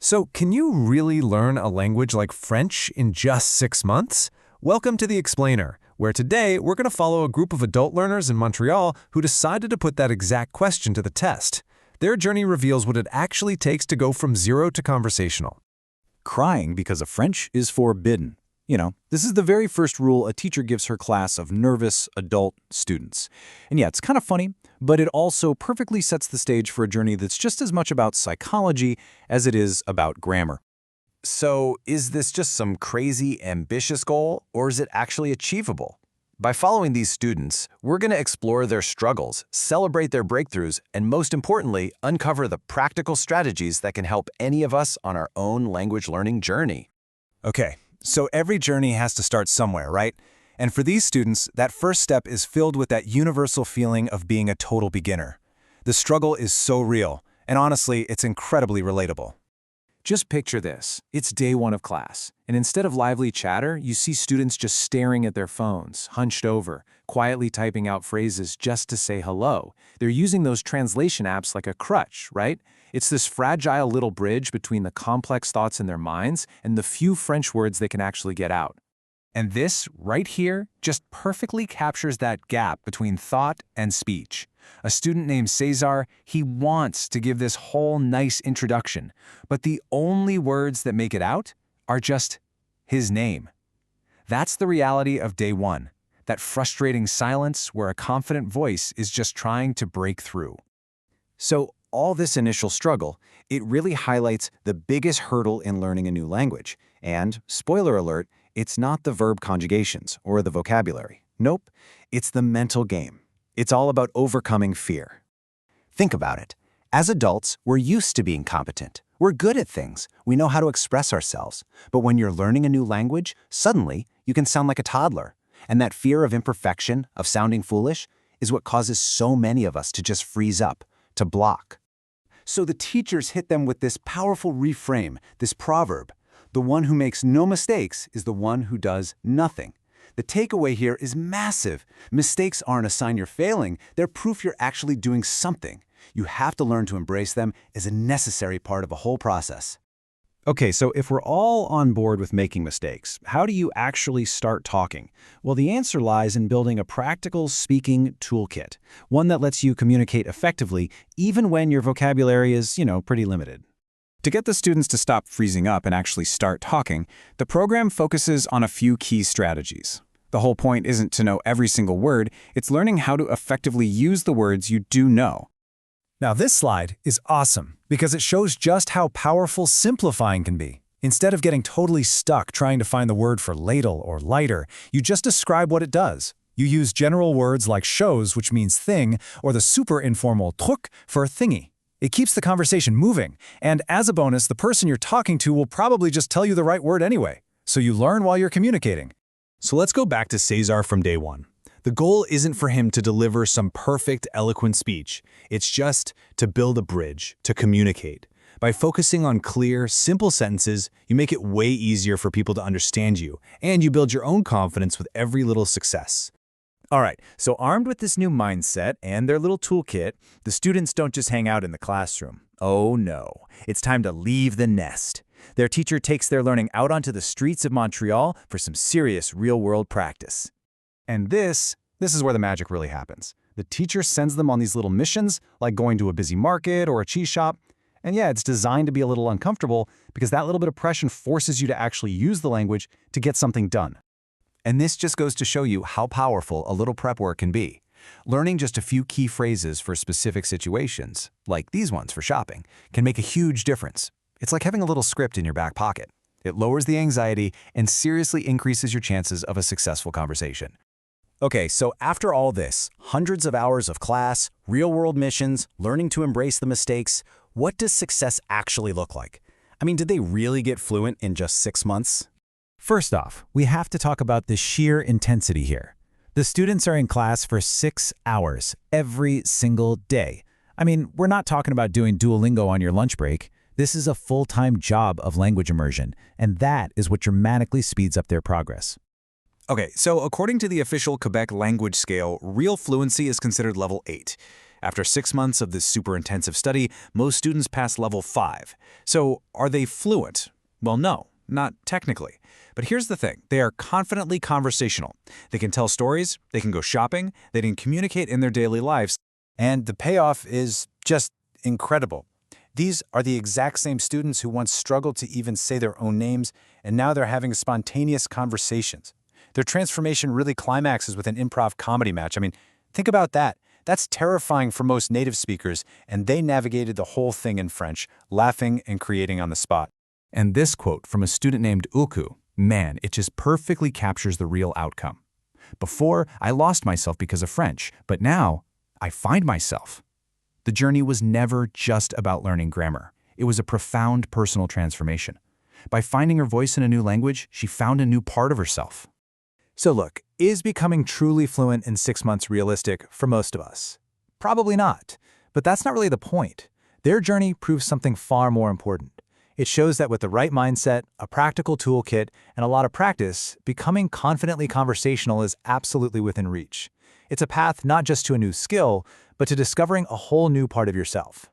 So, can you really learn a language like French in just 6 months? Welcome to The Explainer, where today we're going to follow a group of adult learners in Montreal who decided to put that exact question to the test. Their journey reveals what it actually takes to go from zero to conversational. Crying because of French is forbidden. This is the very first rule a teacher gives her class of nervous adult students. And yeah, it's kind of funny, but it also perfectly sets the stage for a journey that's just as much about psychology as it is about grammar. So, is this just some crazy, ambitious goal, or is it actually achievable? By following these students, we're going to explore their struggles, celebrate their breakthroughs, and most importantly, uncover the practical strategies that can help any of us on our own language learning journey. Okay, so every journey has to start somewhere, right? And for these students, that first step is filled with that universal feeling of being a total beginner. The struggle is so real, and honestly, it's incredibly relatable. Just picture this. It's day one of class, and instead of lively chatter, you see students just staring at their phones, hunched over, quietly typing out phrases just to say hello. They're using those translation apps like a crutch, right? It's this fragile little bridge between the complex thoughts in their minds and the few French words they can actually get out. And this, right here, just perfectly captures that gap between thought and speech. A student named Cesar, he wants to give this whole nice introduction, but the only words that make it out are just his name. That's the reality of day one, that frustrating silence where a confident voice is just trying to break through. So all this initial struggle, it really highlights the biggest hurdle in learning a new language. And, spoiler alert, it's not the verb conjugations or the vocabulary. Nope, it's the mental game. It's all about overcoming fear. Think about it. As adults, we're used to being competent. We're good at things. We know how to express ourselves. But when you're learning a new language, suddenly you can sound like a toddler. And that fear of imperfection, of sounding foolish, is what causes so many of us to just freeze up, to block. So the teachers hit them with this powerful reframe, this proverb. The one who makes no mistakes is the one who does nothing. The takeaway here is massive. Mistakes aren't a sign you're failing, they're proof you're actually doing something. You have to learn to embrace them as a necessary part of a whole process. Okay, so if we're all on board with making mistakes, how do you actually start talking? Well, the answer lies in building a practical speaking toolkit, one that lets you communicate effectively even when your vocabulary is, pretty limited. To get the students to stop freezing up and actually start talking, the program focuses on a few key strategies. The whole point isn't to know every single word, it's learning how to effectively use the words you do know. Now, this slide is awesome because it shows just how powerful simplifying can be. Instead of getting totally stuck trying to find the word for ladle or lighter, you just describe what it does. You use general words like chose, which means thing, or the super informal truc for thingy. It keeps the conversation moving, and as a bonus, the person you're talking to will probably just tell you the right word anyway. So you learn while you're communicating. So let's go back to Cesar from day one. The goal isn't for him to deliver some perfect, eloquent speech. It's just to build a bridge, to communicate. By focusing on clear, simple sentences, you make it way easier for people to understand you, and you build your own confidence with every little success. All right, so armed with this new mindset and their little toolkit, the students don't just hang out in the classroom. Oh no, it's time to leave the nest. Their teacher takes their learning out onto the streets of Montreal for some serious real-world practice. And this is where the magic really happens. The teacher sends them on these little missions, like going to a busy market or a cheese shop. And yeah, it's designed to be a little uncomfortable because that little bit of pressure forces you to actually use the language to get something done. And this just goes to show you how powerful a little prep work can be. Learning just a few key phrases for specific situations, like these ones for shopping, can make a huge difference. It's like having a little script in your back pocket. It lowers the anxiety and seriously increases your chances of a successful conversation. Okay, so after all this, hundreds of hours of class, real-world missions, learning to embrace the mistakes, what does success actually look like? I mean, did they really get fluent in just 6 months? First off, we have to talk about the sheer intensity here. The students are in class for 6 hours every single day. I mean, we're not talking about doing Duolingo on your lunch break. This is a full-time job of language immersion, and that is what dramatically speeds up their progress. Okay, so according to the official Quebec language scale, real fluency is considered level 8. After 6 months of this super intensive study, most students pass level 5. So, are they fluent? Well, no, not technically. But here's the thing, they are confidently conversational. They can tell stories, they can go shopping, they can communicate in their daily lives. And the payoff is just incredible. These are the exact same students who once struggled to even say their own names, and now they're having spontaneous conversations. Their transformation really climaxes with an improv comedy match. I mean, think about that. That's terrifying for most native speakers, and they navigated the whole thing in French, laughing and creating on the spot. And this quote from a student named Uku, man, it just perfectly captures the real outcome. Before, I lost myself because of French, but now, I find myself. The journey was never just about learning grammar. It was a profound personal transformation. By finding her voice in a new language, she found a new part of herself. So look, is becoming truly fluent in 6 months realistic for most of us? Probably not. But that's not really the point. Their journey proves something far more important. It shows that with the right mindset, a practical toolkit, and a lot of practice, becoming confidently conversational is absolutely within reach. It's a path not just to a new skill, but to discovering a whole new part of yourself.